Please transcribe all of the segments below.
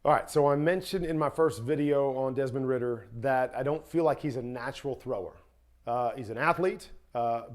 All right, so I mentioned in my first video on Desmond Ridder that I don't feel like he's a natural thrower. He's an athlete,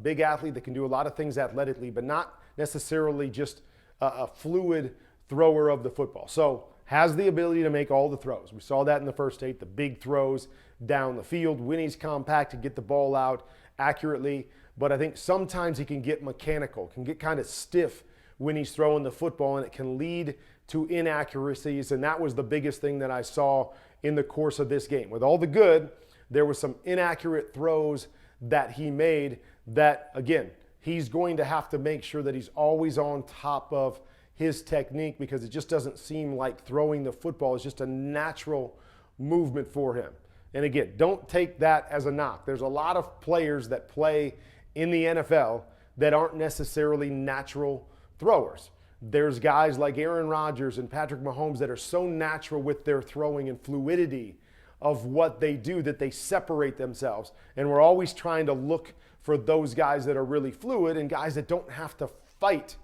big athlete that can do a lot of things athletically, but not necessarily just a fluid thrower of the football. So has the ability to make all the throws. We saw that in the first 8, the big throws down the field when he's compact to get the ball out accurately. But I think sometimes he can get mechanical, can get kind of stiff when he's throwing the football, and it can lead to inaccuracies. And that was the biggest thing that I saw in the course of this game. With all the good, there was some inaccurate throws that he made that, again, he's going to have to make sure that he's always on top of his technique, because it just doesn't seem like throwing the football is just a natural movement for him. And again, don't take that as a knock. There's a lot of players that play in the NFL that aren't necessarily natural throwers. There's guys like Aaron Rodgers and Patrick Mahomes that are so natural with their throwing and fluidity of what they do that they separate themselves. And we're always trying to look for those guys that are really fluid and guys that don't have to fight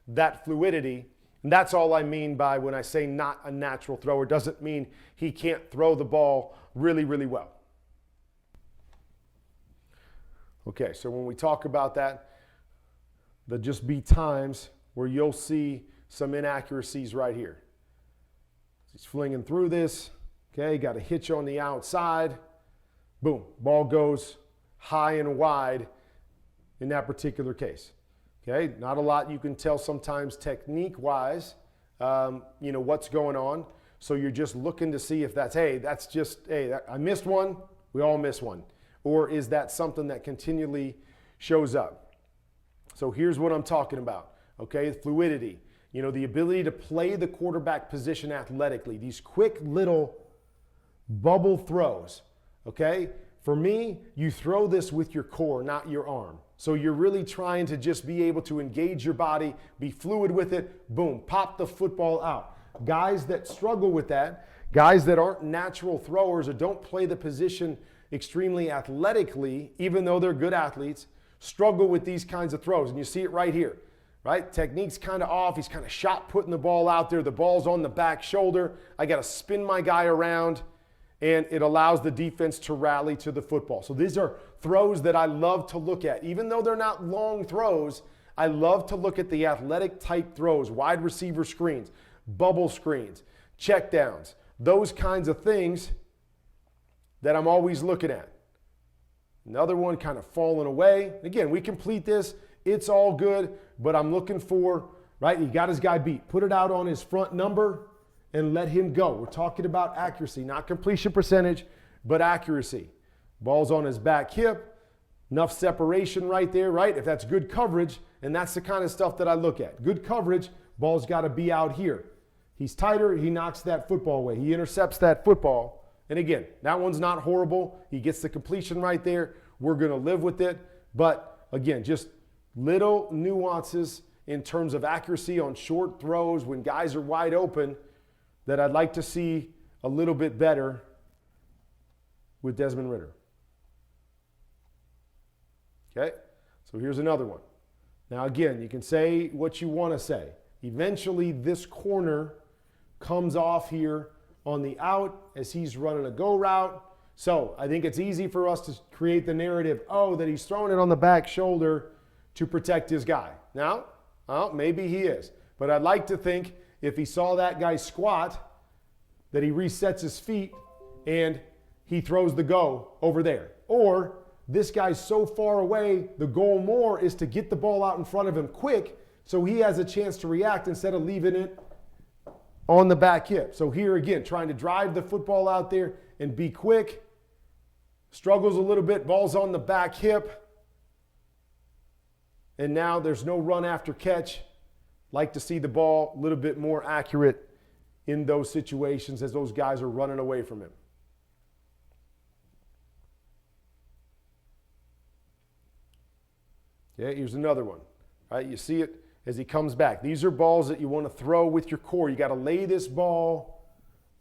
that fluidity. And that's all I mean by when I say not a natural thrower. Doesn't mean he can't throw the ball really, really well. Okay, so when we talk about that, there'll just be times where you'll see some inaccuracies right here. He's flinging through this. Okay, got a hitch on the outside. Boom, ball goes high and wide in that particular case. Okay, not a lot you can tell sometimes technique-wise, what's going on. So you're just looking to see if that's, I missed one. We all miss one. Or is that something that continually shows up? So here's what I'm talking about. Okay, fluidity. The ability to play the quarterback position athletically. These quick little bubble throws. Okay, for me, you throw this with your core, not your arm. So you're really trying to just be able to engage your body, be fluid with it, boom, pop the football out. Guys that struggle with that, guys that aren't natural throwers or don't play the position extremely athletically, even though they're good athletes, struggle with these kinds of throws. And you see it right here, right? Technique's kind of off. He's kind of shot putting the ball out there. The ball's on the back shoulder. I got to spin my guy around, and it allows the defense to rally to the football. So these are throws that I love to look at. Even though they're not long throws, I love to look at the athletic type throws, wide receiver screens, bubble screens, check downs, those kinds of things that I'm always looking at. Another one kind of falling away. Again, we complete this. It's all good, but I'm looking for, right, he got his guy beat. Put it out on his front number and let him go. We're talking about accuracy, not completion percentage, but accuracy. Ball's on his back hip, enough separation right there, right? If that's good coverage, and that's the kind of stuff that I look at. Good coverage, ball's got to be out here. He's tighter, he knocks that football away. He intercepts that football. And again, that one's not horrible. He gets the completion right there. We're going to live with it. But again, just little nuances in terms of accuracy on short throws when guys are wide open that I'd like to see a little bit better with Desmond Ridder. Okay, so here's another one. Now again, you can say what you want to say. Eventually this corner comes off here on the out as he's running a go route. So I think it's easy for us to create the narrative, that he's throwing it on the back shoulder to protect his guy. Now, maybe he is. But I'd like to think if he saw that guy squat, that he resets his feet and he throws the go over there. Or this guy's so far away, the goal more is to get the ball out in front of him quick so he has a chance to react instead of leaving it on the back hip. So here again, trying to drive the football out there and be quick. Struggles a little bit, ball's on the back hip. And now there's no run after catch. Like to see the ball a little bit more accurate in those situations as those guys are running away from him. Okay, here's another one. Right, you see it as he comes back. These are balls that you want to throw with your core. You got to lay this ball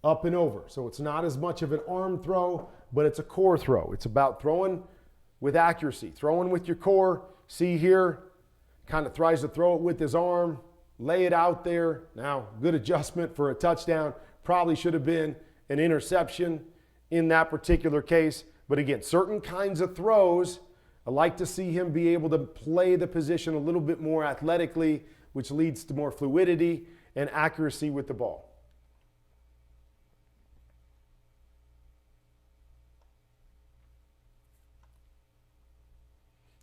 up and over. So it's not as much of an arm throw, but it's a core throw. It's about throwing with accuracy, throwing with your core. See here, kind of tries to throw it with his arm. lay it out there. Now, good adjustment for a touchdown. Probably should have been an interception in that particular case. But again, certain kinds of throws, I like to see him be able to play the position a little bit more athletically, which leads to more fluidity and accuracy with the ball.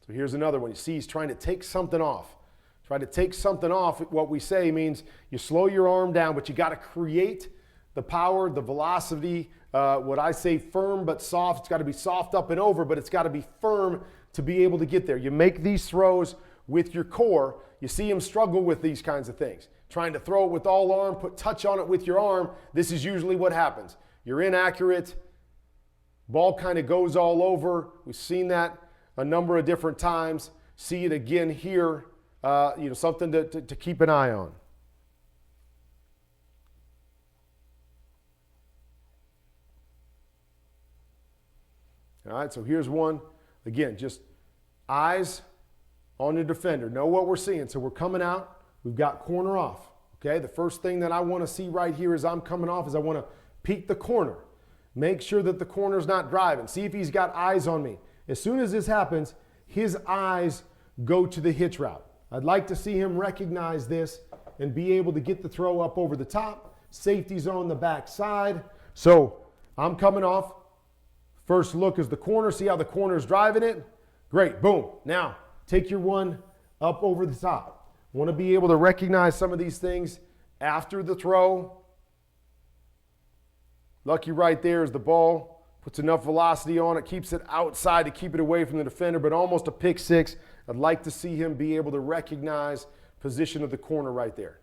So here's another one. You see he's trying to take something off. Try to take something off. What we say means you slow your arm down, but you got to create the power, the velocity, what I say firm but soft. It's got to be soft up and over, but it's got to be firm to be able to get there. You make these throws with your core. You see him struggle with these kinds of things. Trying to throw it with all arm, put touch on it with your arm. This is usually what happens. You're inaccurate. Ball kind of goes all over. We've seen that a number of different times. See it again here. Something to keep an eye on. All right, so here's one. Again, just eyes on the defender. Know what we're seeing. So we're coming out. We've got corner off. Okay, the first thing that I want to see right here as I'm coming off is I want to peek the corner. Make sure that the corner's not driving. See if he's got eyes on me. As soon as this happens, his eyes go to the hitch route. I'd like to see him recognize this and be able to get the throw up over the top. Safety's on the back side. So I'm coming off. First look is the corner. See how the corner's driving it? Great. Boom. Now take your one up over the top. Want to be able to recognize some of these things after the throw. Lucky right there is the ball. Puts enough velocity on it, keeps it outside to keep it away from the defender, but almost a pick six. I'd like to see him be able to recognize position of the corner right there.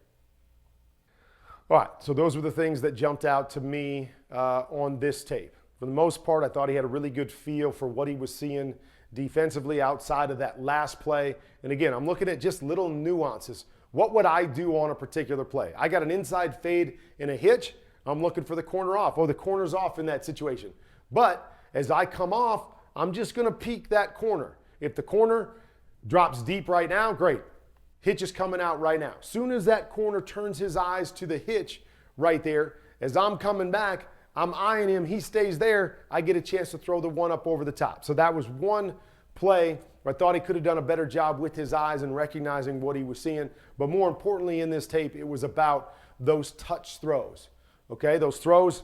All right, so those were the things that jumped out to me on this tape. For the most part, I thought he had a really good feel for what he was seeing defensively outside of that last play. And again, I'm looking at just little nuances. What would I do on a particular play? I got an inside fade in a hitch. I'm looking for the corner off. Oh, the corner's off in that situation. But as I come off, I'm just going to peek that corner. If the corner drops deep right now, great. Hitch is coming out right now. Soon as that corner turns his eyes to the hitch right there, as I'm coming back, I'm eyeing him. He stays there. I get a chance to throw the one up over the top. So that was one play where I thought he could have done a better job with his eyes and recognizing what he was seeing. But more importantly in this tape, it was about those touch throws. Okay, those throws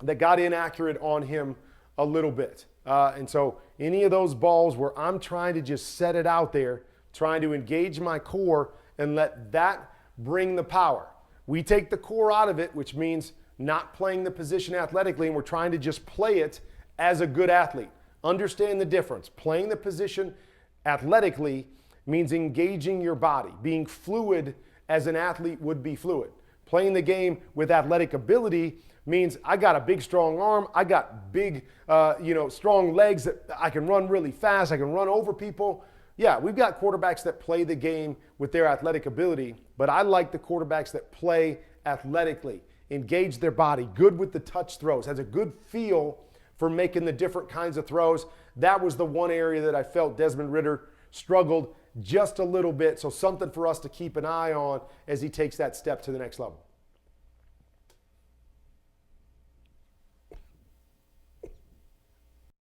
that got inaccurate on him a little bit. And so any of those balls where I'm trying to just set it out there, trying to engage my core and let that bring the power. We take the core out of it, which means not playing the position athletically, and we're trying to just play it as a good athlete. Understand the difference. Playing the position athletically means engaging your body, being fluid as an athlete would be fluid. Playing the game with athletic ability means I got a big, strong arm. I got big, strong legs that I can run really fast. I can run over people. Yeah, we've got quarterbacks that play the game with their athletic ability, but I like the quarterbacks that play athletically, engage their body, good with the touch throws, has a good feel for making the different kinds of throws. That was the one area that I felt Desmond Ridder struggled just a little bit, so something for us to keep an eye on as he takes that step to the next level.